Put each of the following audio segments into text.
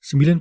99%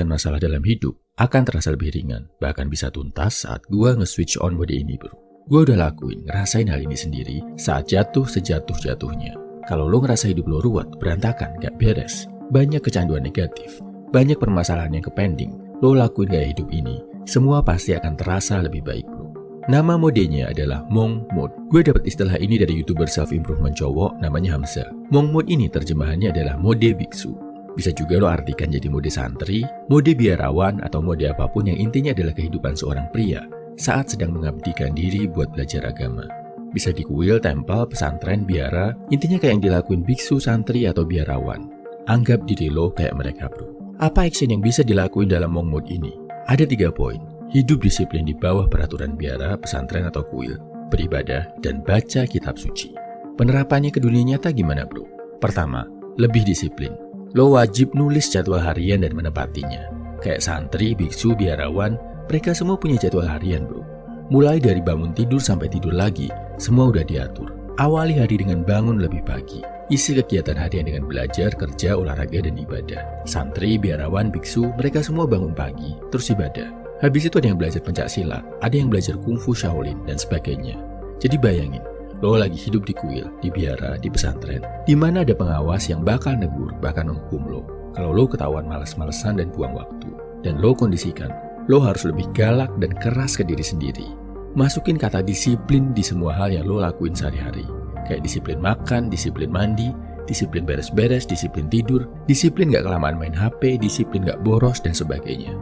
masalah dalam hidup akan terasa lebih ringan, bahkan bisa tuntas saat gua nge-switch on mode ini, bro. Gua udah lakuin, ngerasain hal ini sendiri saat jatuh sejatuh-jatuhnya. Kalau lo ngerasa hidup lo ruwet, berantakan, gak beres, banyak kecanduan negatif, banyak permasalahan yang kepending, lo lakuin gaya hidup ini, semua pasti akan terasa lebih baik, bro. Nama modenya adalah Monk Mode. Gue dapat istilah ini dari YouTuber self-improvement cowok namanya Hamza. Monk Mode ini terjemahannya adalah mode biksu. Bisa juga lo artikan jadi mode santri, mode biarawan, atau mode apapun yang intinya adalah kehidupan seorang pria saat sedang mengabdikan diri buat belajar agama. Bisa di kuil, tempel, pesantren, biara, intinya kayak yang dilakuin biksu, santri, atau biarawan. Anggap diri lo kayak mereka, bro. Apa action yang bisa dilakuin dalam Monk Mode ini? Ada 3 poin. Hidup disiplin di bawah peraturan biara, pesantren, atau kuil, beribadah, dan baca kitab suci. Penerapannya ke dunia nyata gimana, bro? Pertama, lebih disiplin. Lo wajib nulis jadwal harian dan menepatinya. Kayak santri, biksu, biarawan, mereka semua punya jadwal harian, bro. Mulai dari bangun tidur sampai tidur lagi, semua udah diatur. Awali hari dengan bangun lebih pagi. Isi kegiatan harian dengan belajar, kerja, olahraga, dan ibadah. Santri, biarawan, biksu, mereka semua bangun pagi, terus ibadah. Habis itu ada yang belajar pencaksilat, ada yang belajar kungfu Shaolin, dan sebagainya. Jadi bayangin, lo lagi hidup di kuil, di biara, di pesantren, di mana ada pengawas yang bakal negur, bahkan menghukum lo. Kalau lo ketahuan malas-malesan dan buang waktu, dan lo kondisikan, lo harus lebih galak dan keras ke diri sendiri. Masukin kata disiplin di semua hal yang lo lakuin sehari-hari. Kayak disiplin makan, disiplin mandi, disiplin beres-beres, disiplin tidur, disiplin gak kelamaan main HP, disiplin gak boros, dan sebagainya.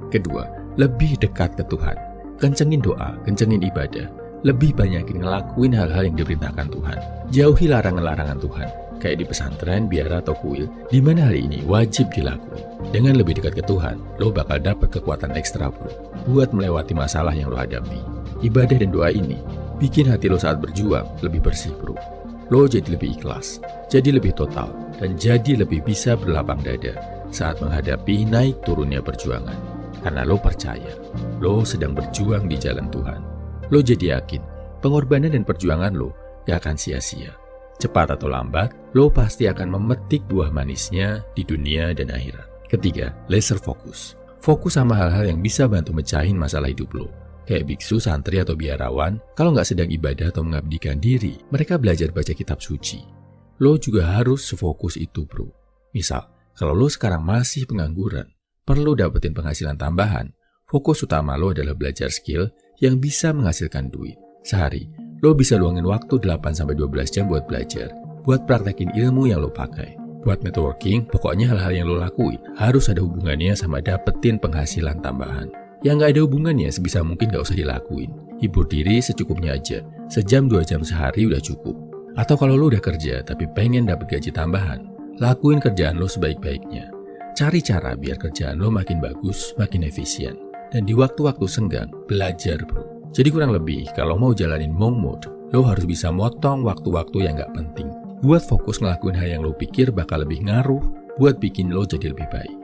Kedua, lebih dekat ke Tuhan. Kencengin doa, kencengin ibadah. Lebih banyakin ngelakuin hal-hal yang diperintahkan Tuhan. Jauhi larangan-larangan Tuhan. Kayak di pesantren, biara, atau kuil, di mana hal ini wajib dilakuin. Dengan lebih dekat ke Tuhan, lo bakal dapat kekuatan ekstra, bro, buat melewati masalah yang lo hadapi. Ibadah dan doa ini bikin hati lo saat berjuang lebih bersih, bro. Lo jadi lebih ikhlas, jadi lebih total, dan jadi lebih bisa berlapang dada saat menghadapi naik turunnya perjuangan. Karena lo percaya, lo sedang berjuang di jalan Tuhan. Lo jadi yakin, pengorbanan dan perjuangan lo gak akan sia-sia. Cepat atau lambat, lo pasti akan memetik buah manisnya di dunia dan akhirat. Ketiga, laser fokus. Fokus sama hal-hal yang bisa bantu mecahin masalah hidup lo. Kayak biksu, santri, atau biarawan, kalau nggak sedang ibadah atau mengabdikan diri, mereka belajar baca kitab suci. Lo juga harus sefokus itu, bro. Misal, kalau lo sekarang masih pengangguran, perlu dapetin penghasilan tambahan, fokus utama lo adalah belajar skill yang bisa menghasilkan duit. Sehari, lo bisa luangin waktu 8-12 jam buat belajar, buat praktekin ilmu yang lo pakai, buat networking, pokoknya hal-hal yang lo lakuin harus ada hubungannya sama dapetin penghasilan tambahan. Yang gak ada hubungannya sebisa mungkin gak usah dilakuin. Hibur diri secukupnya aja, sejam 2 jam sehari udah cukup. Atau kalau lo udah kerja tapi pengen dapet gaji tambahan, lakuin kerjaan lo sebaik-baiknya. Cari cara biar kerjaan lo makin bagus, makin efisien. Dan di waktu-waktu senggang, belajar, bro. Jadi kurang lebih, kalau mau jalanin Monk Mode, lo harus bisa motong waktu-waktu yang gak penting. Buat fokus ngelakuin hal yang lo pikir bakal lebih ngaruh, buat bikin lo jadi lebih baik.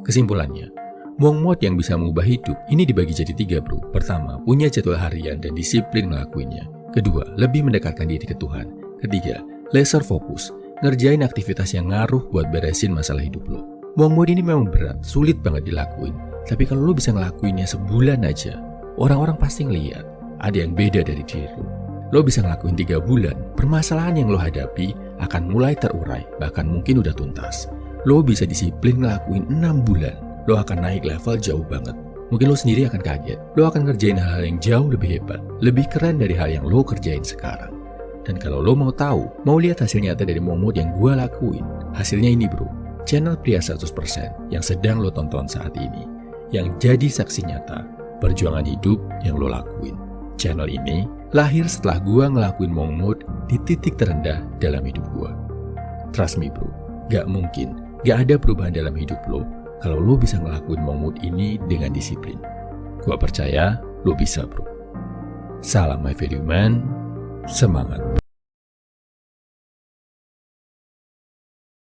Kesimpulannya, Monk Mode yang bisa mengubah hidup, ini dibagi jadi 3, bro. Pertama, punya jadwal harian dan disiplin ngelakuinnya. Kedua, lebih mendekatkan diri ke Tuhan. Ketiga, laser fokus, ngerjain aktivitas yang ngaruh buat beresin masalah hidup lo. Monk Mode ini memang berat, sulit banget dilakuin. Tapi kalau lo bisa ngelakuinnya sebulan aja, orang-orang pasti ngeliat ada yang beda dari diri lo. Lo bisa ngelakuin 3 bulan, permasalahan yang lo hadapi akan mulai terurai, bahkan mungkin udah tuntas. Lo bisa disiplin ngelakuin 6 bulan, lo akan naik level jauh banget. Mungkin lo sendiri akan kaget, lo akan ngerjain hal-hal yang jauh lebih hebat, lebih keren dari hal yang lo kerjain sekarang. Dan kalau lo mau tahu, mau lihat hasil nyata dari Monk Mode yang gue lakuin, hasilnya ini, bro. Channel Pria 100% yang sedang lo tonton saat ini, yang jadi saksi nyata perjuangan hidup yang lo lakuin. Channel ini lahir setelah gua ngelakuin Monk Mode di titik terendah dalam hidup gua. Trust me, bro, gak mungkin, gak ada perubahan dalam hidup lo kalau lo bisa ngelakuin Monk Mode ini dengan disiplin. Gua percaya lo bisa, bro. Salam my value man, semangat.